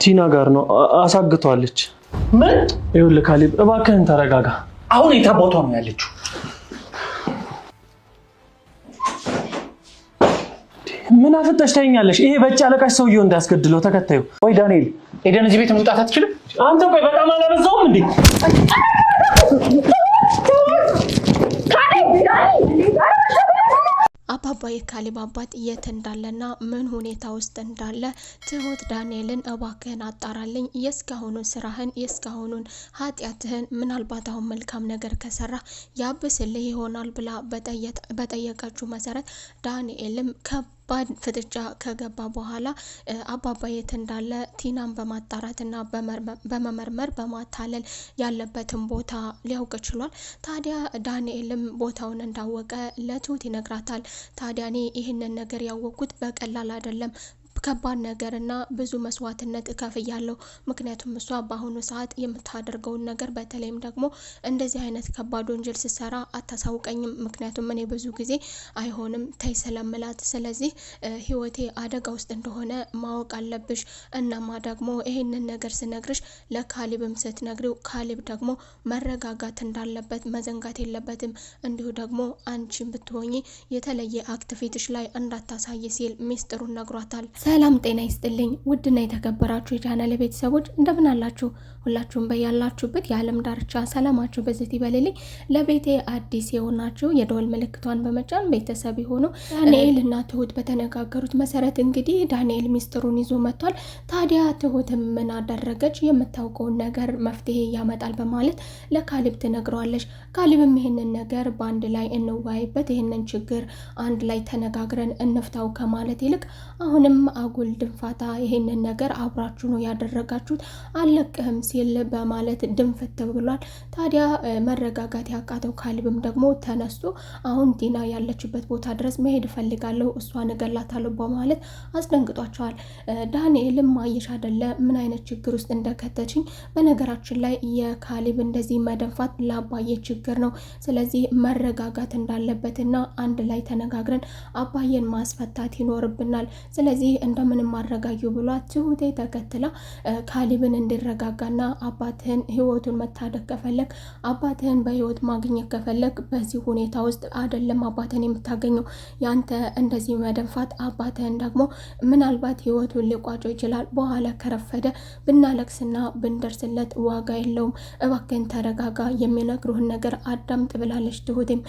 ቲና ጋር ነው አሳግቷለች። ምን? ይኸውልህ ካሌብ እባክህን ተረጋጋ። አሁን የታቦቷ ነው ያለችው? ምን አፈጠሽ ታይኛለሽ? ይሄ በጭ አለቃሽ ሰውዬው እንዳያስገድለው ተከታዩ። ወይ ዳንኤል ኤደን እዚህ ቤት መምጣት አትችልም? አንተ ቆይ በጣም አላበዛውም እንዴ? አባባ የካሌብ አባት የት እንዳለና ምን ሁኔታ ውስጥ እንዳለ ትሁት ዳንኤልን እባክህን አጣራልኝ፣ የእስካሁኑን ስራህን የእስካሁኑን ኃጢአትህን ምናልባት አሁን መልካም ነገር ከሰራ ያብስልህ ይሆናል ብላ በጠየቀችው መሰረት ዳንኤልም ከባድ ፍጥጫ ከገባ በኋላ አባባ የት እንዳለ ቲናን በማጣራትና በመመርመር በማታለል ያለበትን ቦታ ሊያውቅ ችሏል። ታዲያ ዳንኤልም ቦታውን እንዳወቀ ለትሁት ይነግራታል። ታዲያ እኔ ይህንን ነገር ያወቅኩት በቀላል አይደለም፣ ከባድ ነገርና ብዙ መስዋዕትነት እከፍያለሁ። ምክንያቱም እሷ በአሁኑ ሰዓት የምታደርገውን ነገር በተለይም ደግሞ እንደዚህ አይነት ከባድ ወንጀል ስትሰራ አታሳውቀኝም። ምክንያቱም እኔ ብዙ ጊዜ አይሆንም ተይ ስለምላት፣ ስለዚህ ህይወቴ አደጋ ውስጥ እንደሆነ ማወቅ አለብሽ። እናማ ደግሞ ይሄንን ነገር ስነግርሽ ለካሌብም ስትነግሪው ካሌብ ደግሞ መረጋጋት እንዳለበት መዘንጋት የለበትም። እንዲሁ ደግሞ አንቺን ብትሆኚ የተለየ አክቲቪቲሽ ላይ እንዳታሳይ ሲል ሚስጥሩን ነግሯታል። ሰላም ጤና ይስጥልኝ ውድና የተከበራችሁ የቻናል ቤተሰቦች እንደምን አላችሁ? ሁላችሁም በያላችሁበት የዓለም ዳርቻ ሰላማችሁ በዚህ ይበልልኝ። ለቤቴ አዲስ የሆናችሁ የደወል ምልክቷን በመጫን ቤተሰብ ይሁኑ። ዳንኤል እና ትሁት በተነጋገሩት መሰረት እንግዲህ ዳንኤል ሚስጥሩን ይዞ መጥቷል። ታዲያ ትሁትም ምን አደረገች? የምታውቀውን ነገር መፍትሄ ያመጣል በማለት ለካሌብ ትነግረዋለች። ካሌብም ይህንን ነገር በአንድ ላይ እንወያይበት፣ ይህንን ችግር አንድ ላይ ተነጋግረን እንፍታው ከማለት ይልቅ አሁንም አጉል ድንፋታ ይሄንን ነገር አብራችሁ ነው ያደረጋችሁት አለቅህም ሲል በማለት ድንፍት ብሏል። ታዲያ መረጋጋት ያቃተው ካሌብም ደግሞ ተነስቶ አሁን ቲና ያለችበት ቦታ ድረስ መሄድ እፈልጋለሁ፣ እሷን እገላታለሁ በማለት አስደንግጧቸዋል። ዳንኤልም አየሽ አይደለ ምን አይነት ችግር ውስጥ እንደከተችኝ። በነገራችን ላይ የካሌብ እንደዚህ መደንፋት ለአባዬ ችግር ነው፣ ስለዚህ መረጋጋት እንዳለበትና አንድ ላይ ተነጋግረን አባዬን ማስፈታት ይኖርብናል፣ ስለዚህ እንደምንም አረጋጊው ብሏት ትሁቴ ተከትላ ካሌብን እንዲረጋጋና አባትህን ህይወቱን መታደግ ከፈለግ አባትህን በህይወት ማግኘት ከፈለግ በዚህ ሁኔታ ውስጥ አይደለም አባትህን የምታገኘው። ያንተ እንደዚህ መደንፋት አባትህን ደግሞ ምናልባት ህይወቱን ሊቋጨው ይችላል። በኋላ ከረፈደ ብናለቅስና ብንደርስለት ዋጋ የለውም። እባክህን ተረጋጋ፣ የሚነግሩህን ነገር አዳምጥ ብላለች። ትሁቴም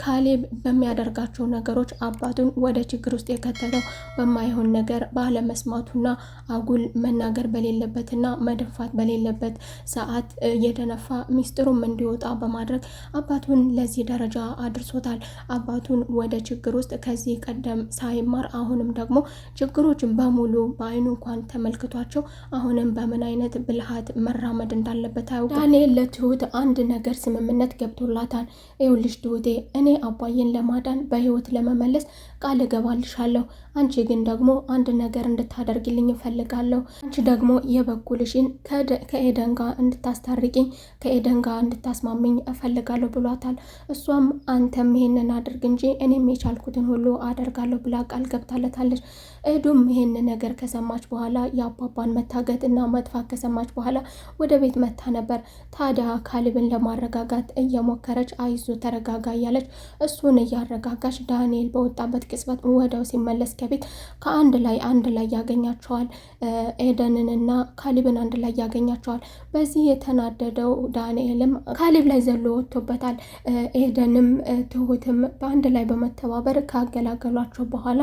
ካሌብ በሚያደርጋቸው ነገሮች አባቱን ወደ ችግር ውስጥ የከተተው በማይሆን ነገር ባለመስማቱና አጉል መናገር በሌለበትና መደንፋት በሌለበት ሰዓት እየደነፋ ሚስጥሩም እንዲወጣ በማድረግ አባቱን ለዚህ ደረጃ አድርሶታል። አባቱን ወደ ችግር ውስጥ ከዚህ ቀደም ሳይማር አሁንም ደግሞ ችግሮችን በሙሉ በአይኑ እንኳን ተመልክቷቸው አሁንም በምን አይነት ብልሃት መራመድ እንዳለበት አያውቅም። ዳንኤል ለትሁት አንድ ነገር ስምምነት ገብቶላታል። ይኸውልሽ ትሁቴ፣ እኔ አባዬን ለማዳን በህይወት ለመመለስ ቃል እገባልሻለሁ፣ አንቺ ግን ደግሞ አንድ ነገር እንድታደርግልኝ እፈልጋለሁ። አንቺ ደግሞ የበኩልሽን ከኤደን ጋር እንድታስታርቂኝ ከኤደን ጋር እንድታስማምኝ እፈልጋለሁ ብሏታል። እሷም አንተም ይሄንን አድርግ እንጂ እኔም የቻልኩትን ሁሉ አደርጋለሁ ብላ ቃል ገብታለታለች። ኤዱም ይሄን ነገር ከሰማች በኋላ የአባባን መታገት እና መጥፋት ከሰማች በኋላ ወደ ቤት መታ ነበር። ታዲያ ካሌብን ለማረጋጋት እየሞከረች አይዞ ተረጋጋ እያለች እሱን እያረጋጋች ዳንኤል በወጣበት ቅጽበት ወደው ሲመለስ ከቤት ከአንድ ላይ ያገኛቸዋል። ኤደንንና ካሌብን አንድ ላይ ያገኛቸዋል። በዚህ የተናደደው ዳንኤልም ካሌብ ላይ ዘሎ ወጥቶበታል። ኤደንም ትሁትም በአንድ ላይ በመተባበር ካገላገሏቸው በኋላ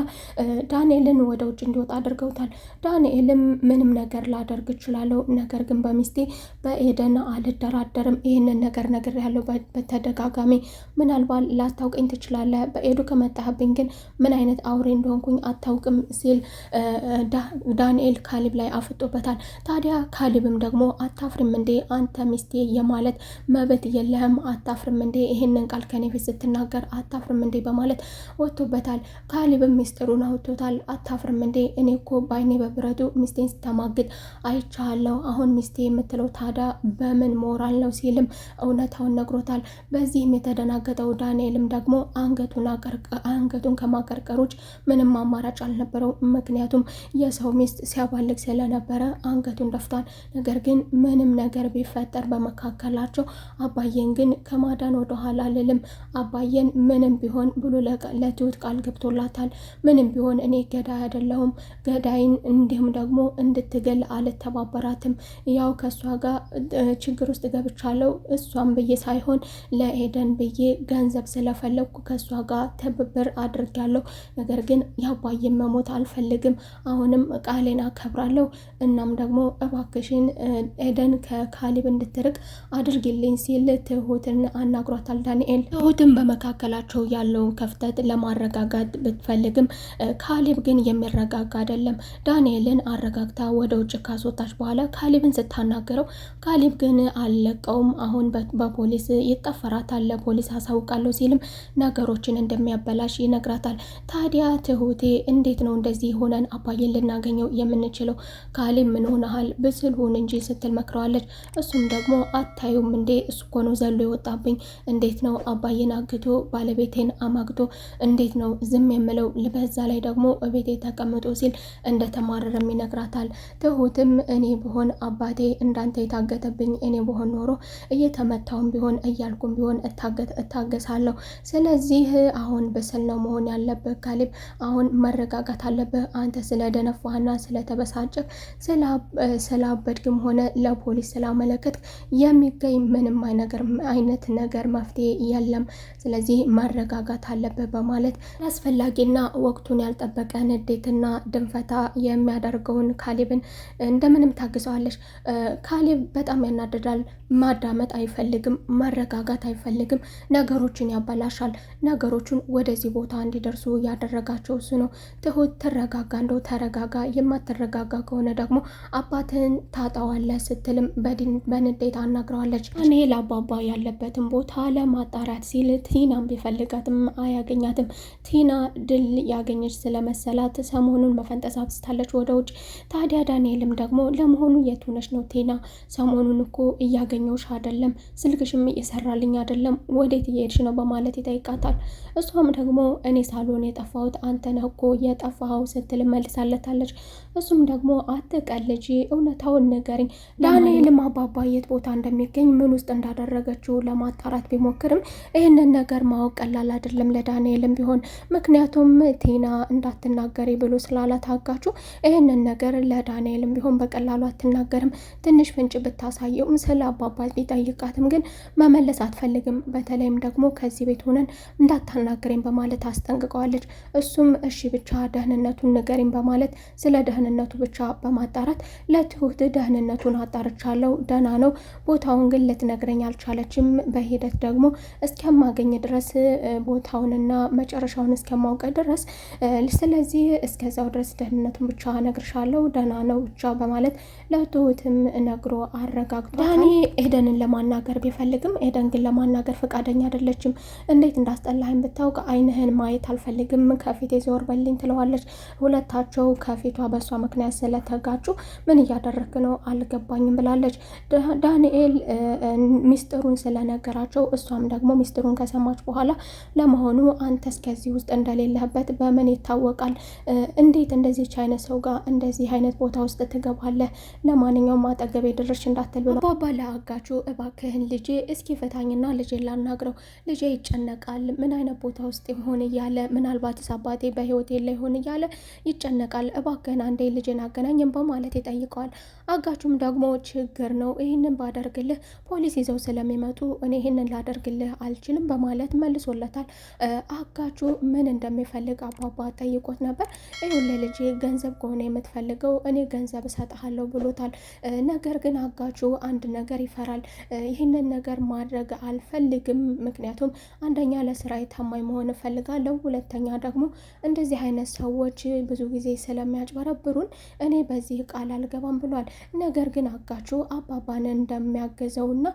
ዳንኤልን ወደ ውጭ እንዲወጣ አድርገውታል። ዳንኤልም ምንም ነገር ላደርግ እችላለሁ፣ ነገር ግን በሚስቴ በኤደን አልደራደርም፣ ይህንን ነገር ያለው በተደጋጋሚ ምናልባት ላታውቀኝ ትችላለህ፣ በኤዱ ከመጣህብኝ ግን ምን አይነት አውሬ እንደሆንኩኝ አታውቅም ሲል ዳንኤል ካሌብ ላይ አፍጦበታል። ታዲያ ካሌብም ደግሞ አታፍርም እንዴ አንተ ሚስቴ የማለት መብት የለህም? አታፍርም እንዴ ይህንን ቃል ከኔ ፊት ስትናገር አታፍርም እንዴ በማለት ወጥቶበታል። ካሌብም ሚስጥሩን አውጥቶታል። አታፍርም እንዴ? እኔ እኮ በአይኔ በብረቱ ሚስቴን ስታማግጥ አይቻለሁ። አሁን ሚስቴ የምትለው ታዲያ በምን ሞራል ነው ሲልም እውነታውን ነግሮታል። በዚህም የተደናገጠው ዳንኤልም ደግሞ አንገቱን ከማቀርቀር ውጭ ምንም አማራጭ አልነበረው። ምክንያቱም የሰው ሚስት ሲያባልግ ስለነበረ አንገቱን ደፍቷል። ነገር ግን ምንም ነገር ቢፈጠር በመካከላቸው አባዬን ግን ከማዳን ወደኋላ አልልም፣ አባዬን ምንም ቢሆን ብሎ ለትሁት ቃል ገብቶላታል። ምንም ቢሆን እኔ ገዳይ አይደለሁም፣ ገዳይን እንዲሁም ደግሞ እንድትገል አልተባበራትም። ያው ከእሷ ጋር ችግር ውስጥ ገብቻለሁ፣ እሷም ብዬ ሳይሆን ለኤደን ብዬ ገንዘብ ስለፈለግኩ ከእሷ ጋር ትብብር አድርጋለሁ። ነገር ግን የአባዬን መሞት አልፈልግም። አሁንም ቃሌን አከብራለሁ። እናም ደግሞ እባክሽን ኤደን ከካሊብ እንድትርቅ አድርጊልኝ ሲል ትሁትን አናግሯታል ዳንኤል። ትሁትን በመካከላቸው ያለውን ክፍተት ለማረጋጋት ብትፈልግም ካሊብ ግን የሚረጋጋ አይደለም። ዳንኤልን አረጋግታ ወደ ውጭ ካስወጣች በኋላ ካሊብን ስታናገረው ካሊብ ግን አልለቀውም፣ አሁን በፖሊስ ይጠፈራታል፣ ለፖሊስ አሳውቃለሁ ሲልም ነገሮችን እንደሚያበላሽ ይነግራታል። ታዲያ ትሁቴ እንዴት ነው እንደዚህ ሆነን አባዬን ልናገኘው የምንችለው? ካሊብ ምን ሆነሃል? ብስል ሁን እንጂ ስትል መክረዋለች። እሱም ደግሞ አታዩም እንዴ እሱ እኮ ነው ዘሎ የወጣብኝ። እንዴት ነው አባዬን አግቶ ባለቤቴን አማግቶ እንዴት ነው ዝም የምለው? በዛ ላይ ደግሞ ቤቴ ተቀምጦ ሲል እንደተማረረም ይነግራታል። ትሁትም እኔ ብሆን አባቴ እንዳንተ የታገተብኝ እኔ ብሆን ኖሮ እየተመታውም ቢሆን እያልኩም ቢሆን እታገሳለሁ። ስለዚህ አሁን በስል ነው መሆን ያለብህ ካሊብ፣ አሁን መረጋጋት አለብህ። አንተ ስለደነፋህና ስለተበሳጨህ ስላበድግም ሆነ ለፖሊስ ስላመለከት የሚገኝ ምንም አይነት ነገር መፍትሄ የለም። ስለዚህ መረጋጋት አለብህ በማለት አስፈላጊና ወቅቱን ያልጠበቀ ንዴትና ድንፈታ የሚያደርገውን ካሊብን እንደምንም ታግዘዋለች። ካሊብ በጣም ያናደዳል። ማዳመጥ አይፈልግም፣ መረጋጋት አይፈልግም። ነገሮችን ያበላሻል። ነገሮችን ወደዚህ ቦታ እንዲደርሱ ያደረጋቸው እሱ ነው። ትሁት ተረጋጋ፣ እንደው ተረጋጋ፣ የማትረጋጋ ከሆነ ደግሞ አባትህን ታጣዋለህ ስትልም በንዴት አናግረዋለች። እኔ ለአባባ ያለበትን ቦታ ለማጣራት ሲል ቲናም ቢፈልጋትም አያገኛትም። ቲና ድል ያገኘች ስለመሰላት ሰሞኑን መፈንጠስ አብስታለች ወደ ውጭ። ታዲያ ዳንኤልም ደግሞ ለመሆኑ የት ሆነሽ ነው ቲና? ሰሞኑን እኮ እያገኘውሽ አይደለም፣ ስልክሽም እየሰራልኝ አይደለም፣ ወዴት እየሄድሽ ነው በማለት ይጠይቃታል። እሷም ደግሞ እኔ ሳልሆን የጠፋሁት አንተ ነህ እኮ የጠፋኸው ስትል መልሳለታለች። እሱም ደግሞ አትቀልጂ፣ እውነታውን ንገሪኝ። ዳንኤልም አባባ የት ቦታ እንደሚገኝ ምን ውስጥ እንዳደረገችው ለማጣራት ቢሞክርም ይህንን ነገር ማወቅ ቀላል አይደለም ለዳንኤልም ቢሆን። ምክንያቱም ቲና እንዳትናገሪ ብሎ ስላላታጋችሁ ይህንን ነገር ለዳንኤልም ቢሆን በቀላሉ አትናገርም። ትንሽ ፍንጭ ብታሳየውም ስለ አባባ ቢጠይቃትም ግን መመለስ አትፈልግም። በተለይም ደግሞ ከዚህ ቤት ሆነን እንዳታናገረኝ በማለት አስጠንቅቀዋለች። እሱም እሺ ብቻ ደህንነቱን ንገሪኝ በማለት ስለ ደህንነቱ ብቻ በማጣራት ለትሁት ደህንነቱን አጣርቻለሁ፣ ደህና ነው፣ ቦታውን ግን ልትነግረኝ አልቻለችም። በሂደት ደግሞ እስከማገኝ ድረስ ቦታውንና መጨረሻውን እስከማውቀ ድረስ ስለዚህ እስከዛው ድረስ ደህንነቱን ብቻ ነግርሻለሁ፣ ደህና ነው ብቻ በማለት ለትሁትም ነግሮ አረጋግጧል። ዳኒ ኤደንን ለማናገር ቢፈልግም ኤደን ግን ለማናገር ፈቃደኛ አይደለችም። እንዴት እንዳስጠላኸኝ ብታውቅ አይንህን ማየት አልፈልግም፣ ከፊቴ ዞር በልኝ ትለዋለች። ሁለታቸው ከፊቷ በሷ ምክንያት ስለተጋጩ ምን እያደረክ ነው አልገባኝም ብላለች። ዳንኤል ሚስጥሩን ስለነገራቸው እሷም ደግሞ ሚስጥሩን ከሰማች በኋላ ለመሆኑ አንተ እስከዚህ ውስጥ እንደሌለህበት በምን ይታወቃል? እንዴት እንደዚች አይነት ሰው ጋር እንደዚህ አይነት ቦታ ውስጥ ትገባለህ? ለማንኛውም አጠገቤ ድርሽ እንዳትል ብሎ አባባ ለአጋቹ እባክህን ልጄ እስኪ ፈታኝና ልጄ ላናግረው፣ ልጄ ይጨነቃል፣ ምን አይነት ቦታ ውስጥ ይሆን እያለ ምናልባት አባቴ በህይወት የለ ይሆን እያለ ይጨነቃል፣ እባክህን አንዴ ልጄን አገናኝም በማለት ይጠይቀዋል። አጋቹም ደግሞ ችግር ነው ይህንን ባደርግልህ ፖሊስ ይዘው ስለሚመጡ እኔ ይህንን ላደርግልህ አልችልም በማለት መልሶለታል። አጋቹ ምን እንደሚፈልግ አባባ ጠይቆት ነበር። ይኸውልህ ልጄ ገንዘብ ከሆነ የምትፈልገው እኔ ገንዘብ እሰጥሃለሁ ብሎታል። ነገር ግን አጋቹ አንድ ነገር ይፈራል። ይህንን ነገር ማድረግ አልፈልግም፣ ምክንያቱም አንደኛ ለስራዬ ታማኝ መሆን እፈልጋለሁ፣ ሁለተኛ ደግሞ እንደዚህ አይነት ሰዎች ብዙ ጊዜ ስለሚያጭበረብሩን እኔ በዚህ ቃል አልገባም ብሏል። ነገር ግን አጋቹ አባባን እንደሚያገዘውና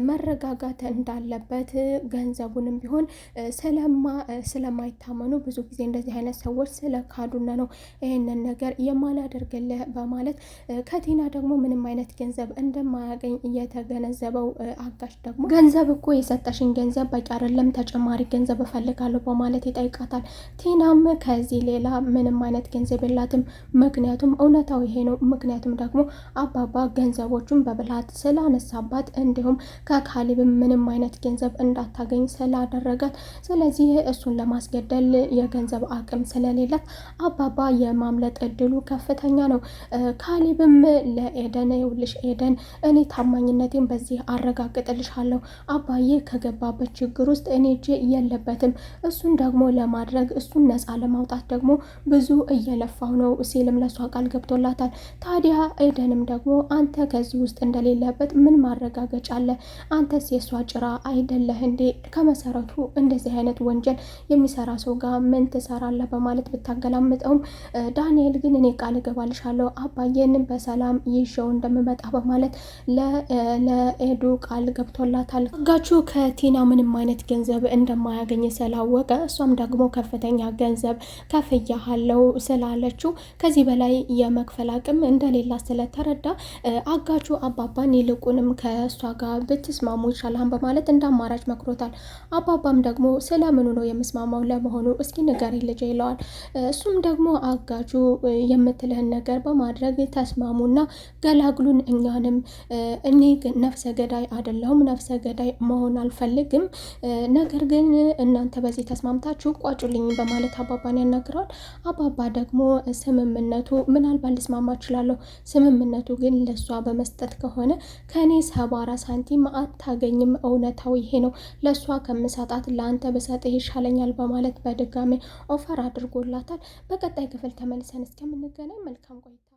መረጋጋት እንዳለበት ገንዘቡንም ቢሆን ስለማይታመኑ ብዙ ጊዜ እንደዚህ አይነት ሰዎች ስለካዱ በፈቃዱና ነው ይህንን ነገር የማላደርግልህ በማለት ከቲና ደግሞ ምንም አይነት ገንዘብ እንደማያገኝ እየተገነዘበው አጋች ደግሞ ገንዘብ እኮ የሰጠሽን ገንዘብ በቂ አይደለም፣ ተጨማሪ ገንዘብ እፈልጋለሁ በማለት ይጠይቃታል። ቲናም ከዚህ ሌላ ምንም አይነት ገንዘብ የላትም፣ ምክንያቱም እውነታው ይሄ ነው። ምክንያቱም ደግሞ አባባ ገንዘቦቹን በብልሃት ስላነሳባት እንዲሁም ከካሊብም ምንም አይነት ገንዘብ እንዳታገኝ ስላደረጋት፣ ስለዚህ እሱን ለማስገደል የገንዘብ አቅም ስለሌላት አባባ የማምለጥ እድሉ ከፍተኛ ነው። ካሊብም ለኤደን ይኸውልሽ ኤደን እኔ ታማኝነቴን በዚህ አረጋግጥልሻለሁ። አባዬ ከገባበት ችግር ውስጥ እኔ እጄ የለበትም። እሱን ደግሞ ለማድረግ እሱን ነፃ ለማውጣት ደግሞ ብዙ እየለፋው ነው ሲልም ለሷ ቃል ገብቶላታል። ታዲያ ኤደንም ደግሞ አንተ ከዚህ ውስጥ እንደሌለበት ምን ማረጋገጫ አለ? አንተስ የሷ ጭራ አይደለህ እንዴ? ከመሰረቱ እንደዚህ አይነት ወንጀል የሚሰራ ሰው ጋር ምን ትሰራለህ? በማለት ብታገላምጠውም ዳንኤል ግን እኔ ቃል እገባልሻለሁ አባዬን በሰላም ይዤው እንደምመጣ በማለት ለኤዱ ቃል ገብቶላታል። አጋቹ ከቲና ምንም አይነት ገንዘብ እንደማያገኝ ስላወቀ እሷም ደግሞ ከፍተኛ ገንዘብ ከፍያለው ስላለችው ከዚህ በላይ የመክፈል አቅም እንደሌላ ስለተረዳ አጋቹ አባባን ይልቁንም ከእሷ ጋር ብትስማሙ ይሻላል በማለት እንደ አማራጭ መክሮታል። አባባም ደግሞ ስለምኑ ነው የምስማማው ለመሆኑ እስኪ ንገረኝ ልጄ ይለዋል። እሱም ደግሞ አጋቹ የምትልህን ነገር በማድረግ ተስማሙና ገላግሉን እኛንም። እኔ ነፍሰ ገዳይ አይደለሁም፣ ነፍሰ ገዳይ መሆን አልፈልግም፣ ነገር ግን እናንተ በዚህ ተስማምታችሁ ቋጩልኝ በማለት አባባን ያናግረዋል። አባባ ደግሞ ስምምነቱ ምናልባት ልስማማ እችላለሁ፣ ስምምነቱ ግን ለሷ በመስጠት ከሆነ ከኔ 70 ሳንቲም አታገኝም፣ እውነታው ይሄ ነው፣ ለሷ ከምሰጣት ለአንተ ብሰጥህ ይሻለኛል በማለት በድጋሚ ኦፈር አድርጎላታል። በቀጣይ ክፍል ተመልሰን እስከምንገናኝ መልካም ቆይታ።